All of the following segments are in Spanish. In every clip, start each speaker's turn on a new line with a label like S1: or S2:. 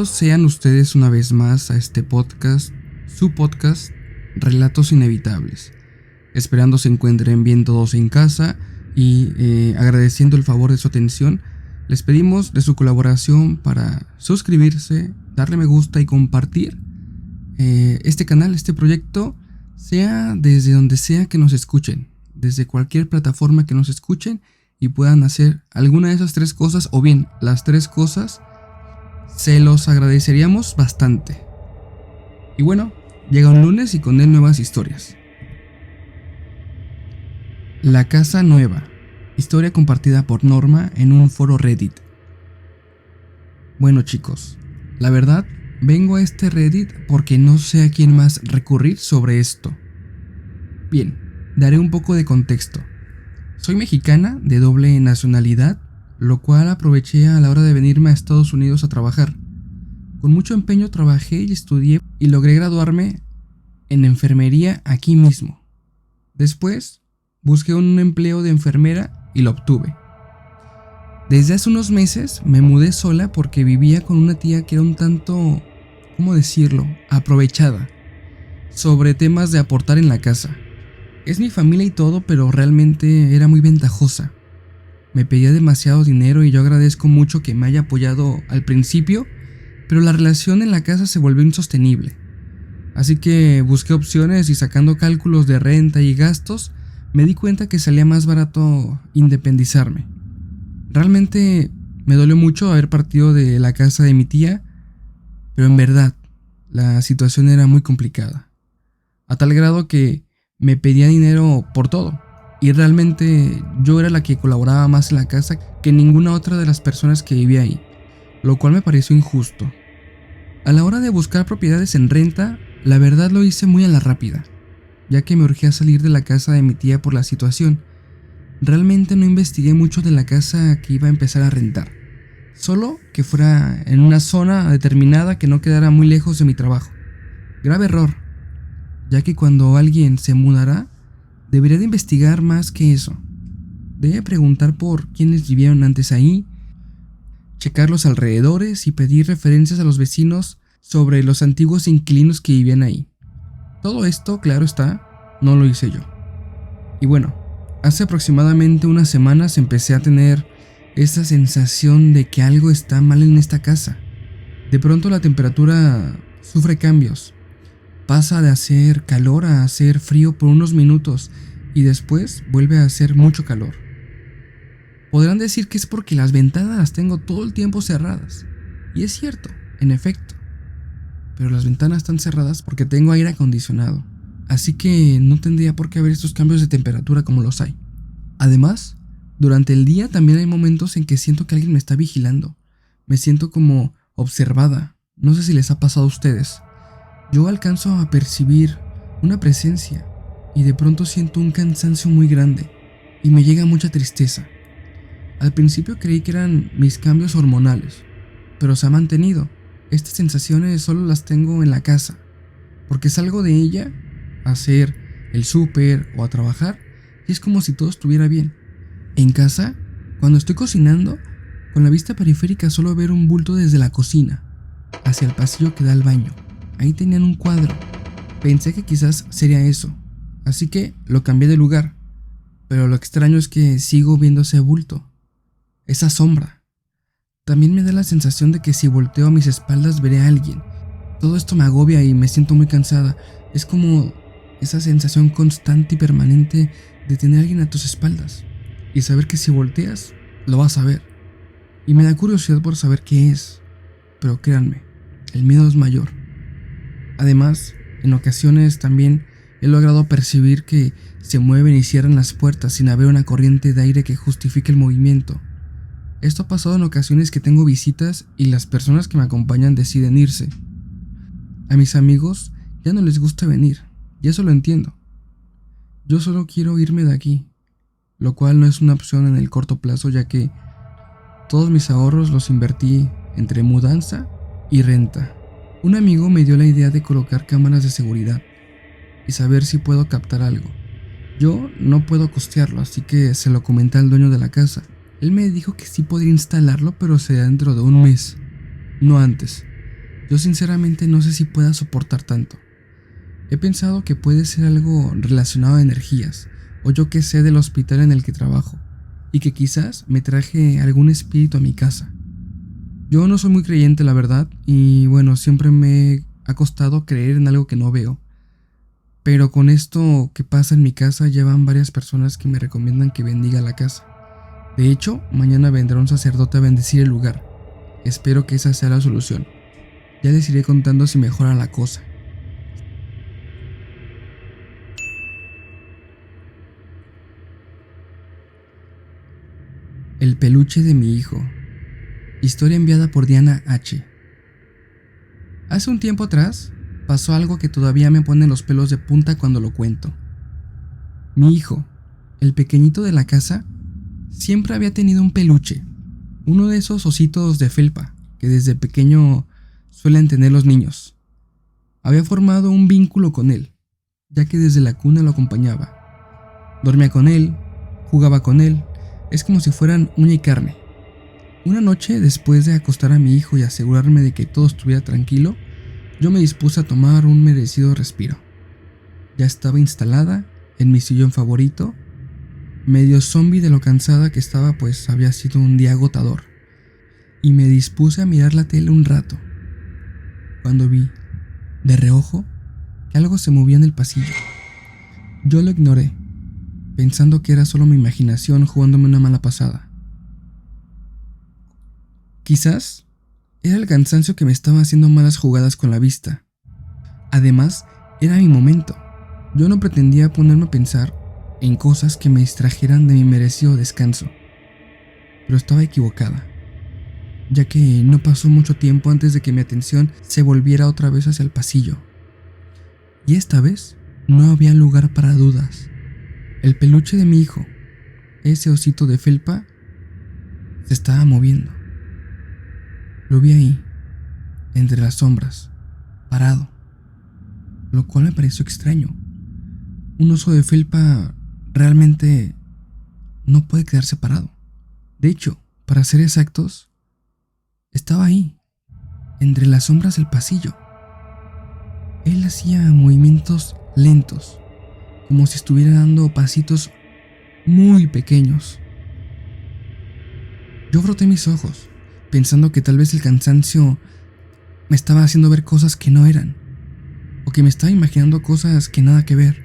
S1: Bienvenidos sean ustedes una vez más a este podcast, su podcast, Relatos Inevitables. Esperando se encuentren bien todos en casa y agradeciendo el favor de su atención, les pedimos de su colaboración para suscribirse, darle me gusta y compartir este canal, este proyecto, sea desde donde sea que nos escuchen, desde cualquier plataforma que nos escuchen y puedan hacer alguna de esas tres cosas o bien las tres cosas. Se los agradeceríamos bastante. Y bueno, llega un lunes y con él nuevas historias. La casa nueva. Historia compartida por Norma en un foro Reddit. Bueno chicos, la verdad, vengo a este Reddit porque no sé a quién más recurrir sobre esto. Bien, daré un poco de contexto. Soy mexicana de doble nacionalidad, lo cual aproveché a la hora de venirme a Estados Unidos a trabajar. Con mucho empeño trabajé y estudié y logré graduarme en enfermería aquí mismo. Después, busqué un empleo de enfermera y lo obtuve. Desde hace unos meses me mudé sola porque vivía con una tía que era un tanto, ¿cómo decirlo?, aprovechada sobre temas de aportar en la casa. Es mi familia y todo, pero realmente era muy ventajosa. Me pedía demasiado dinero y yo agradezco mucho que me haya apoyado al principio, pero la relación en la casa se volvió insostenible. Así que busqué opciones y sacando cálculos de renta y gastos, me di cuenta que salía más barato independizarme. Realmente me dolió mucho haber partido de la casa de mi tía, pero en verdad la situación era muy complicada. A tal grado que me pedía dinero por todo. Y realmente yo era la que colaboraba más en la casa que ninguna otra de las personas que vivía ahí, lo cual me pareció injusto. A la hora de buscar propiedades en renta, la verdad lo hice muy a la rápida, ya que me urgía salir de la casa de mi tía por la situación. Realmente no investigué mucho de la casa que iba a empezar a rentar, solo que fuera en una zona determinada que no quedara muy lejos de mi trabajo. Grave error, ya que cuando alguien se mudará, debería de investigar más que eso. Debe preguntar por quienes vivieron antes ahí, checar los alrededores y pedir referencias a los vecinos sobre los antiguos inquilinos que vivían ahí. Todo esto, claro está, no lo hice yo. Y bueno, hace aproximadamente unas semanas empecé a tener esa sensación de que algo está mal en esta casa. De pronto la temperatura sufre cambios. Pasa de hacer calor a hacer frío por unos minutos y después vuelve a hacer mucho calor. Podrán decir que es porque las ventanas las tengo todo el tiempo cerradas. Y es cierto, en efecto. Pero las ventanas están cerradas porque tengo aire acondicionado. Así que no tendría por qué haber estos cambios de temperatura como los hay. Además, durante el día también hay momentos en que siento que alguien me está vigilando. Me siento como observada. No sé si les ha pasado a ustedes. Yo alcanzo a percibir una presencia y de pronto siento un cansancio muy grande y me llega mucha tristeza. Al principio creí que eran mis cambios hormonales, pero se ha mantenido. Estas sensaciones solo las tengo en la casa, porque salgo de ella a hacer el súper o a trabajar y es como si todo estuviera bien. En casa, cuando estoy cocinando, con la vista periférica solo ver un bulto desde la cocina hacia el pasillo que da al baño. Ahí tenían un cuadro. Pensé que quizás sería eso, así que lo cambié de lugar. Pero lo extraño es que sigo viendo ese bulto, esa sombra. También me da la sensación de que si volteo a mis espaldas veré a alguien. Todo esto me agobia y me siento muy cansada. Es como esa sensación constante y permanente de tener a alguien a tus espaldas y saber que si volteas, lo vas a ver. Y me da curiosidad por saber qué es, pero créanme, el miedo es mayor. Además, en ocasiones también he logrado percibir que se mueven y cierran las puertas sin haber una corriente de aire que justifique el movimiento. Esto ha pasado en ocasiones que tengo visitas y las personas que me acompañan deciden irse. A mis amigos ya no les gusta venir, y eso lo entiendo. Yo solo quiero irme de aquí, lo cual no es una opción en el corto plazo, ya que todos mis ahorros los invertí entre mudanza y renta. Un amigo me dio la idea de colocar cámaras de seguridad y saber si puedo captar algo. Yo no puedo costearlo, así que se lo comenté al dueño de la casa. Él me dijo que sí podría instalarlo, pero sería dentro de un mes, no antes. Yo sinceramente no sé si pueda soportar tanto. He pensado que puede ser algo relacionado a energías, o yo que sé del hospital en el que trabajo, y que quizás me traje algún espíritu a mi casa. Yo no soy muy creyente, la verdad, y bueno, siempre me ha costado creer en algo que no veo. Pero con esto que pasa en mi casa ya van varias personas que me recomiendan que bendiga la casa. De hecho, mañana vendrá un sacerdote a bendecir el lugar. Espero que esa sea la solución. Ya les iré contando si mejora la cosa. El peluche de mi hijo. Historia enviada por Diana H. Hace un tiempo atrás, pasó algo que todavía me pone los pelos de punta cuando lo cuento. Mi hijo, el pequeñito de la casa, siempre había tenido un peluche, uno de esos ositos de felpa que desde pequeño suelen tener los niños. Había formado un vínculo con él, ya que desde la cuna lo acompañaba. Dormía con él, jugaba con él, es como si fueran uña y carne. Una noche, después de acostar a mi hijo y asegurarme de que todo estuviera tranquilo, yo me dispuse a tomar un merecido respiro. Ya estaba instalada en mi sillón favorito, medio zombie de lo cansada que estaba, pues había sido un día agotador, y me dispuse a mirar la tele un rato, cuando vi, de reojo, que algo se movía en el pasillo. Yo lo ignoré, pensando que era solo mi imaginación jugándome una mala pasada. Quizás era el cansancio que me estaba haciendo malas jugadas con la vista. Además, era mi momento. Yo no pretendía ponerme a pensar en cosas que me distrajeran de mi merecido descanso. Pero estaba equivocada, ya que no pasó mucho tiempo antes de que mi atención se volviera otra vez hacia el pasillo. Y esta vez no había lugar para dudas. El peluche de mi hijo, ese osito de felpa, se estaba moviendo. Lo vi ahí, entre las sombras, parado, lo cual me pareció extraño. Un oso de felpa realmente no puede quedarse parado. De hecho, para ser exactos, estaba ahí, entre las sombras del pasillo. Él hacía movimientos lentos, como si estuviera dando pasitos muy pequeños. Yo froté mis ojos, pensando que tal vez el cansancio me estaba haciendo ver cosas que no eran, o que me estaba imaginando cosas que nada que ver.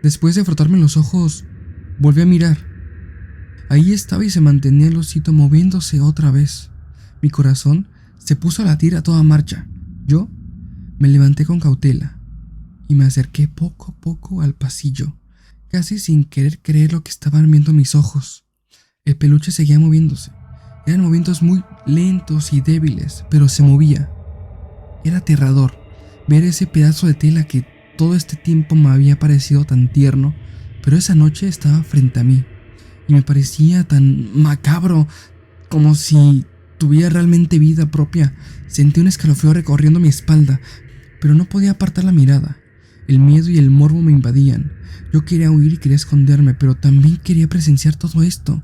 S1: Después de frotarme los ojos, volví a mirar. Ahí estaba y se mantenía el osito moviéndose otra vez. Mi corazón se puso a latir a toda marcha. Yo me levanté con cautela y me acerqué poco a poco al pasillo, casi sin querer creer lo que estaban viendo mis ojos. El peluche seguía moviéndose. Eran movimientos muy lentos y débiles, pero se movía. Era aterrador ver ese pedazo de tela que todo este tiempo me había parecido tan tierno, pero esa noche estaba frente a mí y me parecía tan macabro, como si tuviera realmente vida propia. Sentí un escalofrío recorriendo mi espalda, pero no podía apartar la mirada. El miedo y el morbo me invadían. Yo quería huir y quería esconderme, pero también quería presenciar todo esto.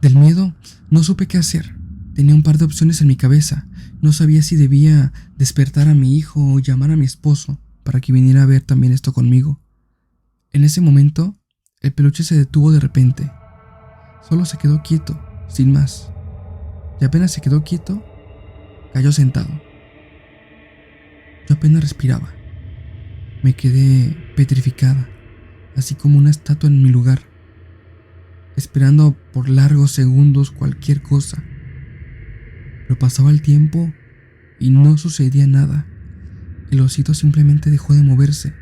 S1: Del miedo no supe qué hacer. Tenía un par de opciones en mi cabeza. No sabía si debía despertar a mi hijo o llamar a mi esposo para que viniera a ver también esto conmigo. En ese momento, el peluche se detuvo de repente. Solo se quedó quieto, sin más. Y apenas se quedó quieto, cayó sentado. Yo apenas respiraba. Me quedé petrificada, así como una estatua en mi lugar, esperando por largos segundos cualquier cosa. Pero pasaba el tiempo y no sucedía nada. El osito simplemente dejó de moverse,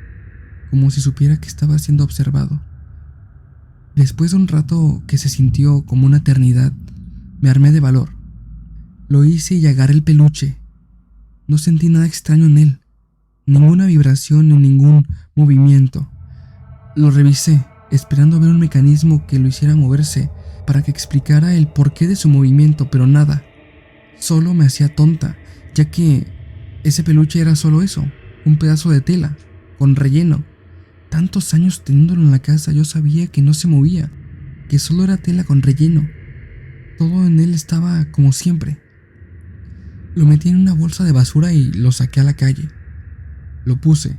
S1: como si supiera que estaba siendo observado. Después de un rato que se sintió como una eternidad, me armé de valor. Lo hice y agarré el peluche. No sentí nada extraño en él, ninguna vibración ni ningún movimiento. Lo revisé, esperando ver un mecanismo que lo hiciera moverse para que explicara el porqué de su movimiento, pero nada. Solo me hacía tonta, ya que ese peluche era solo eso, un pedazo de tela, con relleno. Tantos años teniéndolo en la casa, yo sabía que no se movía, que solo era tela con relleno. Todo en él estaba como siempre. Lo metí en una bolsa de basura y lo saqué a la calle. Lo puse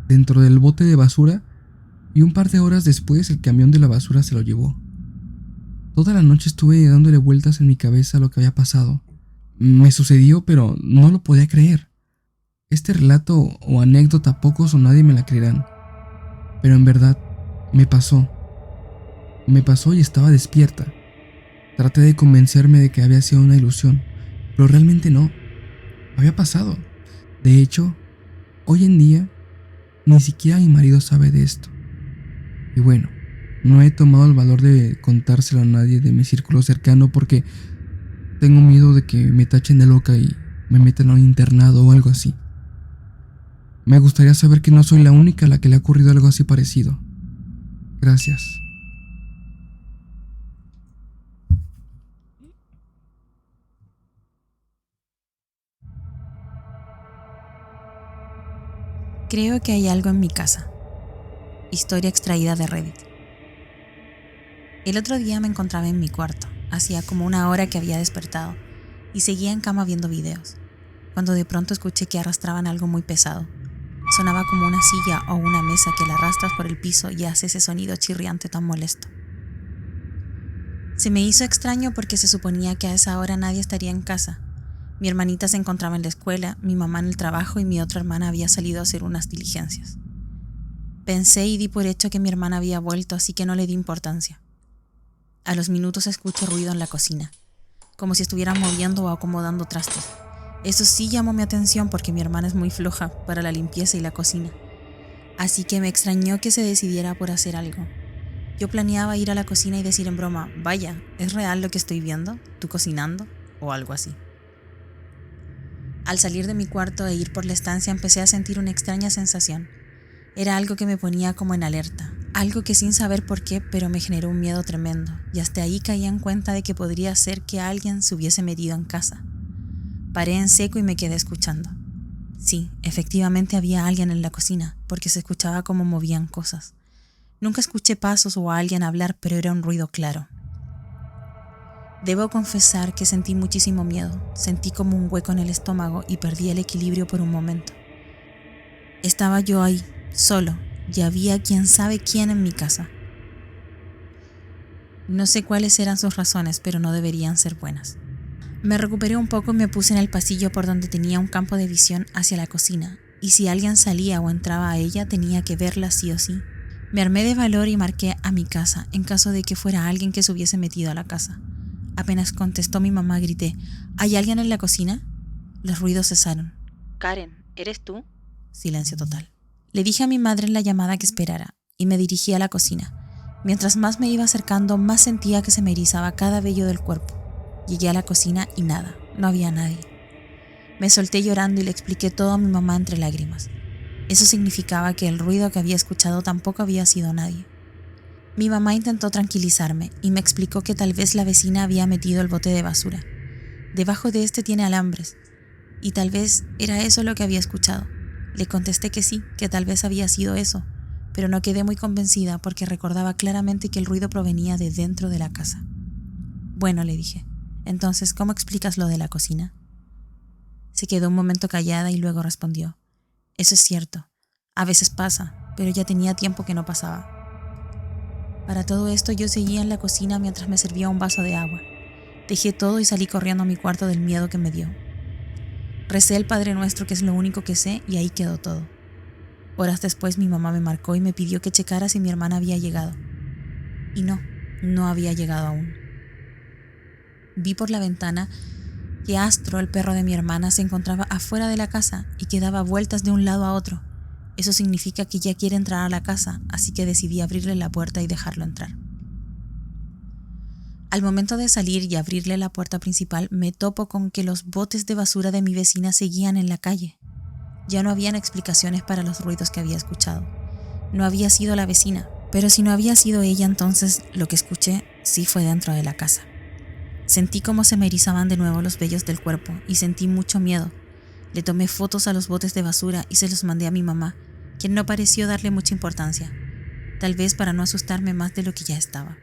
S1: dentro del bote de basura y un par de horas después el camión de la basura se lo llevó. Toda la noche estuve dándole vueltas en mi cabeza a lo que había pasado. Me sucedió, pero no lo podía creer. Este relato o anécdota pocos o nadie me la creerán, pero en verdad me pasó. Me pasó y estaba despierta. Traté de convencerme de que había sido una ilusión, pero realmente no, había pasado. De hecho, hoy en día ni siquiera mi marido sabe de esto. Y bueno, no he tomado el valor de contárselo a nadie de mi círculo cercano porque tengo miedo de que me tachen de loca y me metan a un internado o algo así. Me gustaría saber que no soy la única a la que le ha ocurrido algo así parecido. Gracias.
S2: Creo que hay algo en mi casa. Historia extraída de Reddit. El otro día me encontraba en mi cuarto. Hacía como una hora que había despertado y seguía en cama viendo videos, cuando de pronto escuché que arrastraban algo muy pesado. Sonaba como una silla o una mesa que la arrastras por el piso y hace ese sonido chirriante tan molesto. Se me hizo extraño porque se suponía que a esa hora nadie estaría en casa. Mi hermanita se encontraba en la escuela, mi mamá en el trabajo y mi otra hermana había salido a hacer unas diligencias. Pensé y di por hecho que mi hermana había vuelto, así que no le di importancia. A los minutos escucho ruido en la cocina, como si estuvieran moviendo o acomodando trastes. Eso sí llamó mi atención porque mi hermana es muy floja para la limpieza y la cocina, así que me extrañó que se decidiera por hacer algo. Yo planeaba ir a la cocina y decir en broma, vaya, ¿es real lo que estoy viendo? ¿Tú cocinando? O algo así. Al salir de mi cuarto e ir por la estancia empecé a sentir una extraña sensación. Era algo que me ponía como en alerta, algo que sin saber por qué, pero me generó un miedo tremendo, y hasta ahí caí en cuenta de que podría ser que alguien se hubiese metido en casa. Paré en seco y me quedé escuchando. Sí, efectivamente había alguien en la cocina, porque se escuchaba cómo movían cosas. Nunca escuché pasos o a alguien hablar, pero era un ruido claro. Debo confesar que sentí muchísimo miedo, sentí como un hueco en el estómago y perdí el equilibrio por un momento. Estaba yo ahí, solo, y había quién sabe quién en mi casa. No sé cuáles eran sus razones, pero no deberían ser buenas. Me recuperé un poco y me puse en el pasillo por donde tenía un campo de visión hacia la cocina, y si alguien salía o entraba a ella tenía que verla sí o sí. Me armé de valor y marqué a mi casa en caso de que fuera alguien que se hubiese metido a la casa. Apenas contestó mi mamá, grité, ¿hay alguien en la cocina? Los ruidos cesaron.
S3: Karen, ¿eres tú?
S2: Silencio total. Le dije a mi madre en la llamada que esperara y me dirigí a la cocina. Mientras más me iba acercando, más sentía que se me erizaba cada vello del cuerpo. Llegué a la cocina y nada, no había nadie. Me solté llorando y le expliqué todo a mi mamá entre lágrimas. Eso significaba que el ruido que había escuchado tampoco había sido nadie. Mi mamá intentó tranquilizarme y me explicó que tal vez la vecina había metido el bote de basura. Debajo de este tiene alambres, y tal vez era eso lo que había escuchado. Le contesté que sí, que tal vez había sido eso, pero no quedé muy convencida porque recordaba claramente que el ruido provenía de dentro de la casa. Bueno, le dije, entonces, ¿cómo explicas lo de la cocina? Se quedó un momento callada y luego respondió, eso es cierto, a veces pasa, pero ya tenía tiempo que no pasaba. Para todo esto yo seguía en la cocina mientras me servía un vaso de agua. Dejé todo y salí corriendo a mi cuarto del miedo que me dio. Recé el Padre Nuestro, que es lo único que sé, y ahí quedó todo. Horas después mi mamá me marcó y me pidió que checara si mi hermana había llegado. Y no había llegado aún. Vi por la ventana que Astro, el perro de mi hermana, se encontraba afuera de la casa y que daba vueltas de un lado a otro. Eso significa que ya quiere entrar a la casa, así que decidí abrirle la puerta y dejarlo entrar. Al momento de salir y abrirle la puerta principal, me topo con que los botes de basura de mi vecina seguían en la calle. Ya no habían explicaciones para los ruidos que había escuchado. No había sido la vecina, pero si no había sido ella, entonces lo que escuché sí fue dentro de la casa. Sentí cómo se me erizaban de nuevo los vellos del cuerpo y sentí mucho miedo. Le tomé fotos a los botes de basura y se los mandé a mi mamá, quien no pareció darle mucha importancia, tal vez para no asustarme más de lo que ya estaba.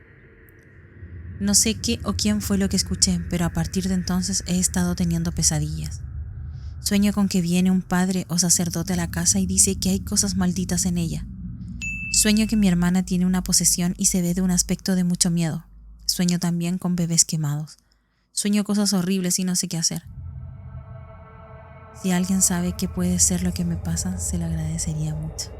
S2: No sé qué o quién fue lo que escuché, pero a partir de entonces he estado teniendo pesadillas. Sueño con que viene un padre o sacerdote a la casa y dice que hay cosas malditas en ella. Sueño que mi hermana tiene una posesión y se ve de un aspecto de mucho miedo. Sueño también con bebés quemados. Sueño cosas horribles y no sé qué hacer. Si alguien sabe qué puede ser lo que me pasa, se lo agradecería mucho.